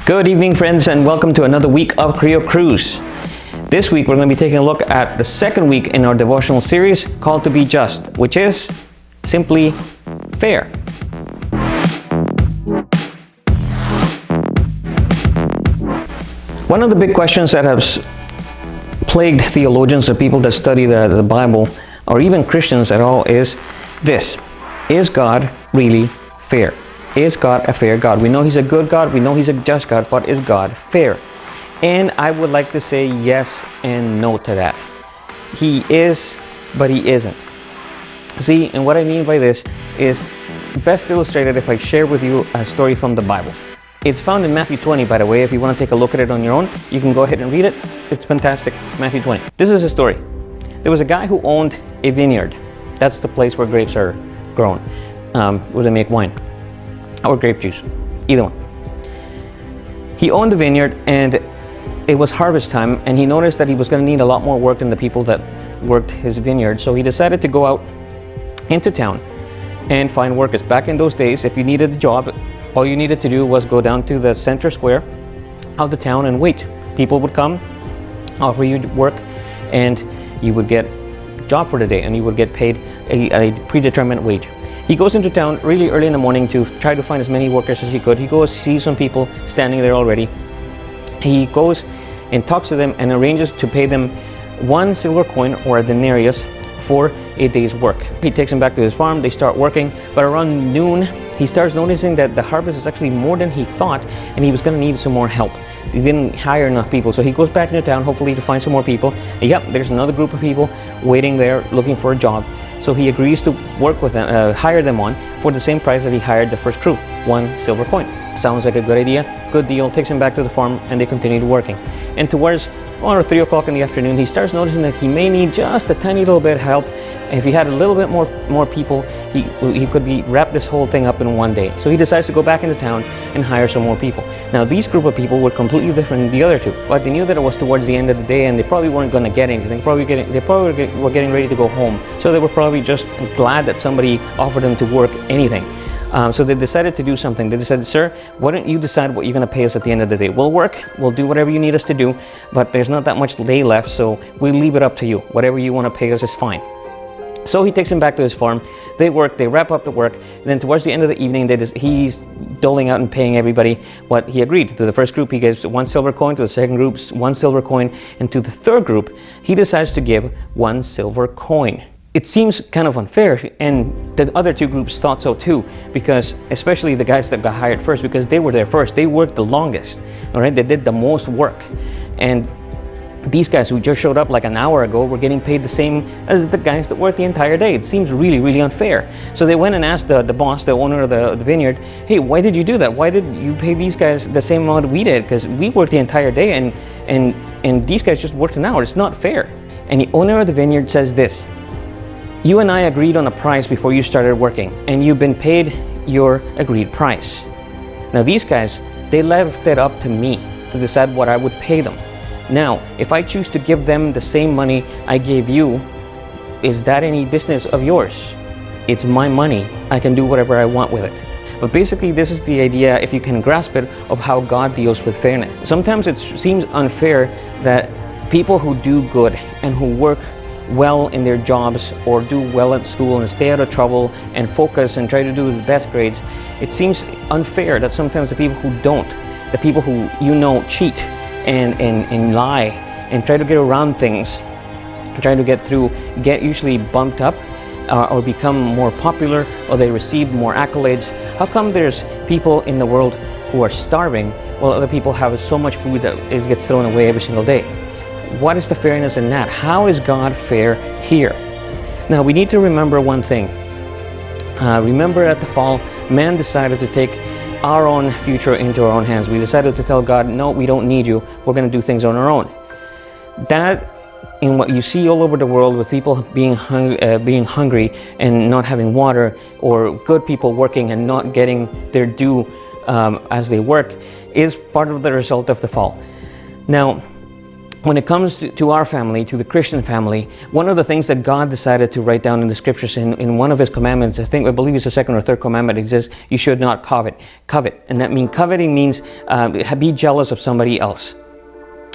Good evening, friends, and welcome to another week of Creo Cruise. This week we're going to be taking a look at the second week in our devotional series called To Be Just, which is simply fair. One of the big questions that has plagued theologians or people that study the Bible, or even Christians at all, is this: is God really fair? Is God a fair God? We know He's a good God, we know He's a just God, but is God fair? And I would like to say yes and no to that. He is, but He isn't. See, and what I mean by this is best illustrated if I share with you a story from the Bible. It's found in Matthew 20, by the way. If you want to take a look at it on your own, you can go ahead and read it. It's fantastic. Matthew 20. This is a story. There was a guy who owned a vineyard. That's the place where grapes are grown, where they make wine or grape juice, either one. He owned the vineyard, and it was harvest time, and he noticed that he was going to need a lot more work than the people that worked his vineyard. So he decided to go out into town and find workers. Back in those days, if you needed a job, all you needed to do was go down to the center square of the town and wait. People would come, offer you work, and you would get a job for the day, and you would get paid a predetermined wage. He goes into town really early in the morning to try to find as many workers as he could. He goes, sees some people standing there already. He goes and talks to them and arranges to pay them 1 silver coin, or a denarius, for a day's work. He takes them back to his farm. They start working, but around noon he starts noticing that the harvest is actually more than he thought, and he was going to need some more help. He didn't hire enough people, so he goes back into town, hopefully to find some more people. And yep, there's another group of people waiting there looking for a job. So he agrees to work with them, hire them on for the same price that he hired the first crew, 1 silver coin. Sounds like a good idea, good deal. Takes him back to the farm, and they continue working. And towards 1 or 3 o'clock in the afternoon, he starts noticing that he may need just a tiny little bit of help. If he had a little bit more people, he could wrap this whole thing up in one day. So he decides to go back into town and hire some more people. Now, these group of people were completely different than the other two, but they knew that it was towards the end of the day, and they probably weren't going to get anything. They probably were getting ready to go home. So they were probably just glad that somebody offered them to work anything. So they decided to do something. They decided, sir, why don't you decide what you're going to pay us at the end of the day? We'll work, we'll do whatever you need us to do, but there's not that much day left, so we'll leave it up to you. Whatever you want to pay us is fine. So he takes him back to his farm. They work, they wrap up the work, and then towards the end of the evening, he's doling out and paying everybody what he agreed. To the first group, he gives 1 silver coin. To the second group, 1 silver coin. And to the third group, he decides to give 1 silver coin. It seems kind of unfair, and the other 2 groups thought so too, because especially the guys that got hired first, because they were there first. They worked the longest, all right? They did the most work. And these guys who just showed up like an hour ago were getting paid the same as the guys that worked the entire day. It seems really, really unfair. So they went and asked the boss, the owner of the vineyard, hey, why did you do that? Why did you pay these guys the same amount we did? Because we worked the entire day, and these guys just worked an hour. It's not fair. And the owner of the vineyard says this: you and I agreed on a price before you started working, and you've been paid your agreed price. Now these guys, they left it up to me to decide what I would pay them. Now, if I choose to give them the same money I gave you, is that any business of yours? It's my money. I can do whatever I want with it. But basically, this is the idea, if you can grasp it, of how God deals with fairness. Sometimes it seems unfair that people who do good and who work well in their jobs, or do well at school and stay out of trouble and focus and try to do the best grades, it seems unfair that sometimes the people who don't, the people who cheat and lie and try to get around things, try to get through, get usually bumped up or become more popular, or they receive more accolades. How come there's people in the world who are starving while other people have so much food that it gets thrown away every single day? What is the fairness in that? How is God fair here? Now, we need to remember one thing. Remember, at the fall, man decided to take our own future into our own hands. We decided to tell God, no, we don't need you. We're going to do things on our own. That, in what you see all over the world, with people being hungry and not having water, or good people working and not getting their due as they work, is part of the result of the fall. Now, when it comes to our family, to the Christian family, one of the things that God decided to write down in the scriptures in one of his commandments, I believe it's the second or third commandment, it says you should not covet. And that means coveting means be jealous of somebody else.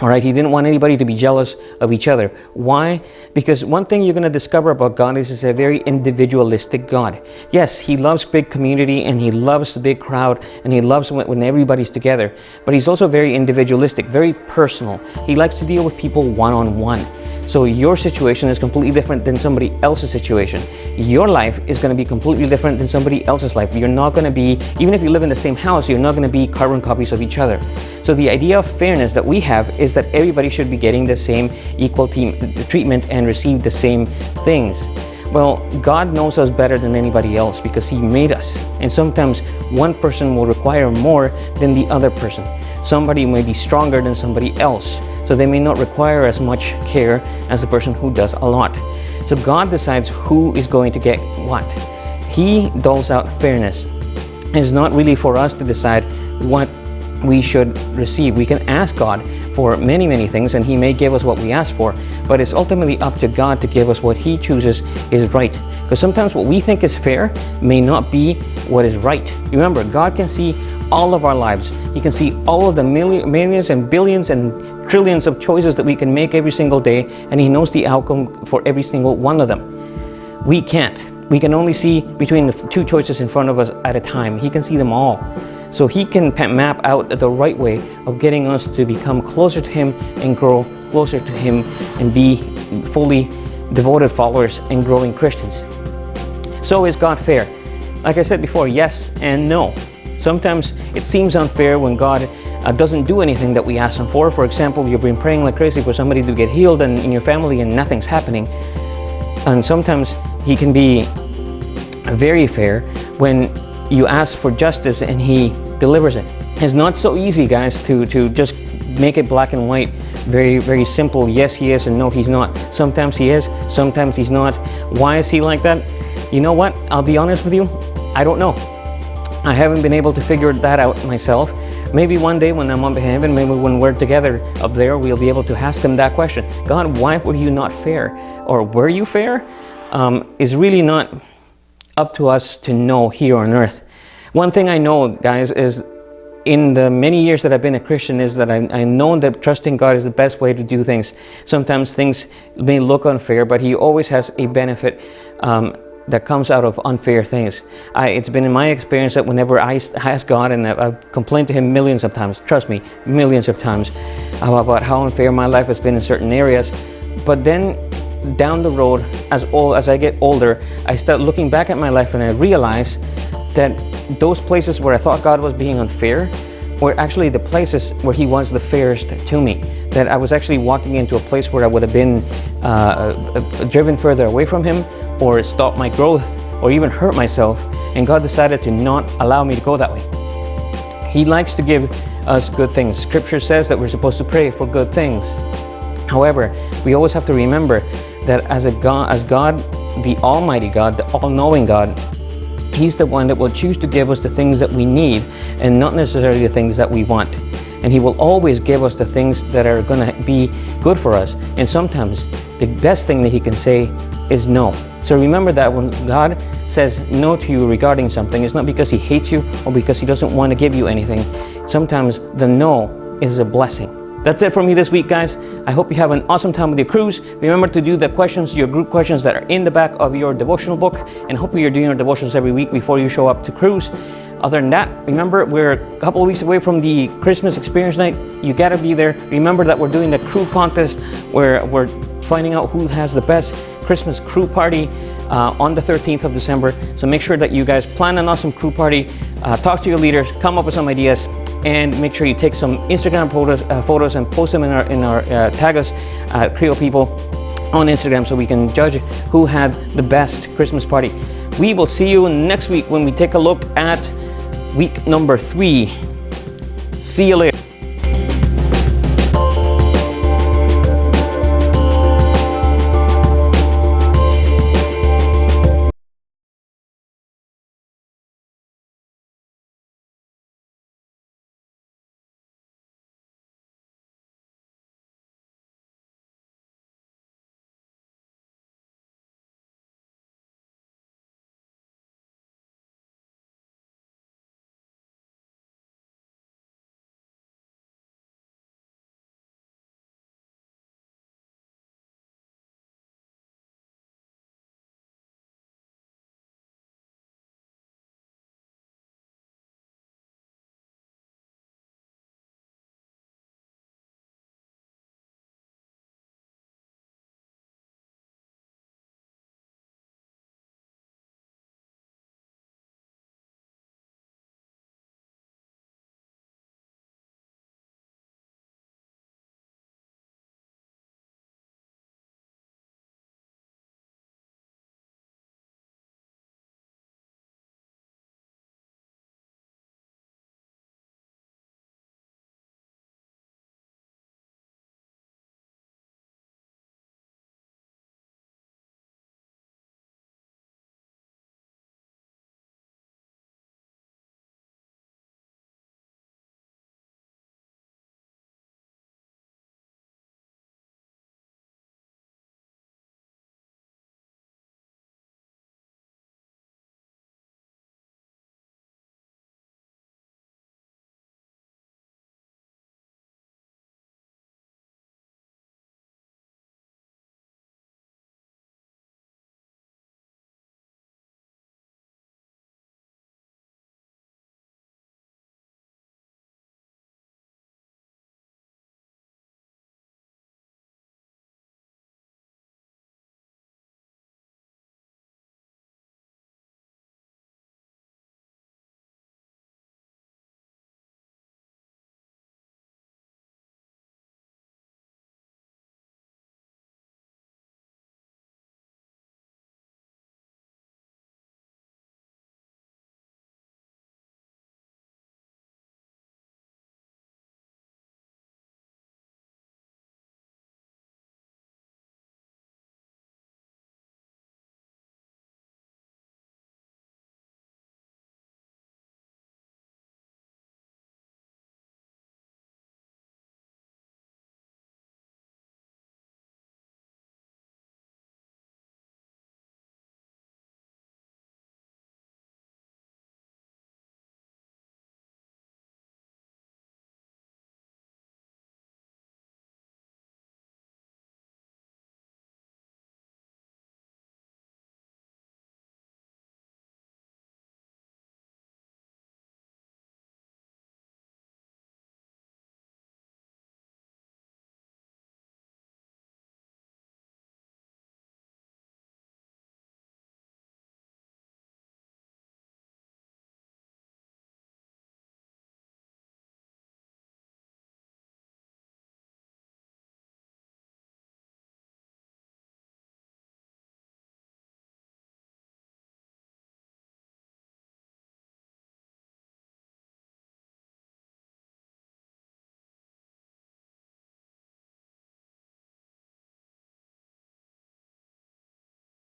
All right, he didn't want anybody to be jealous of each other. Why? Because one thing you're going to discover about God is he's a very individualistic God. Yes, he loves big community and he loves the big crowd and he loves when everybody's together. But he's also very individualistic, very personal. He likes to deal with people one-on-one. So your situation is completely different than somebody else's situation. Your life is going to be completely different than somebody else's life. You're not going to be, even if you live in the same house, you're not going to be carbon copies of each other. So the idea of fairness that we have is that everybody should be getting the same equal treatment and receive the same things. Well, God knows us better than anybody else because he made us. And sometimes one person will require more than the other person. Somebody may be stronger than somebody else, so they may not require as much care as the person who does a lot. So God decides who is going to get what. He doles out fairness. It's not really for us to decide what we should receive. We can ask God for many, many things and he may give us what we ask for, but it's ultimately up to God to give us what he chooses is right. Because sometimes what we think is fair may not be what is right. Remember, God can see all of our lives. He can see all of the millions and billions and trillions of choices that we can make every single day, and he knows the outcome for every single one of them. We can't. We can only see between the two choices in front of us at a time. He can see them all. So he can map out the right way of getting us to become closer to him and grow closer to him and be fully devoted followers and growing Christians. So is God fair? Like I said before, yes and no. Sometimes it seems unfair when God doesn't do anything that we ask him for. For example, you've been praying like crazy for somebody to get healed and in your family and nothing's happening. And sometimes he can be very fair when you ask for justice and he delivers it. It's not so easy, guys, to just make it black and white, very, very simple. Yes, he is, and no, he's not. Sometimes he is, sometimes he's not. Why is he like that? You know what? I'll be honest with you. I don't know. I haven't been able to figure that out myself. Maybe one day when I'm up in heaven, maybe when we're together up there, we'll be able to ask him that question. God, why were you not fair? Or were you fair? It's really not up to us to know here on earth. One thing I know, guys, is in the many years that I've been a Christian is that I know that trusting God is the best way to do things. Sometimes things may look unfair, but he always has a benefit that comes out of unfair things. It's been in my experience that whenever I ask God, and I've complained to him millions of times, trust me, millions of times, about how unfair my life has been in certain areas. But then down the road, as I get older, I start looking back at my life and I realize that those places where I thought God was being unfair were actually the places where he was the fairest to me. That I was actually walking into a place where I would have been driven further away from him, or stop my growth, or even hurt myself, and God decided to not allow me to go that way. He likes to give us good things. Scripture says that we're supposed to pray for good things. However, we always have to remember that as God, the Almighty God, the all-knowing God, he's the one that will choose to give us the things that we need and not necessarily the things that we want. And he will always give us the things that are going to be good for us. And sometimes the best thing that he can say is no. So remember that when God says no to you regarding something, it's not because he hates you or because he doesn't want to give you anything. Sometimes the no is a blessing. That's it for me this week, guys. I hope you have an awesome time with your cruise. Remember to do the questions, your group questions that are in the back of your devotional book, and hopefully you're doing your devotions every week before you show up to cruise. Other than that, remember we're a couple of weeks away from the Christmas experience night. You gotta be there. Remember that we're doing the crew contest where we're finding out who has the best Christmas crew party on the 13th of December. So make sure that you guys plan an awesome crew party, talk to your leaders, come up with some ideas, and make sure you take some Instagram photos and post them in our tag us Creo people on Instagram so we can judge who had the best Christmas party. We will see you next week when we take a look at week number 3. See you later.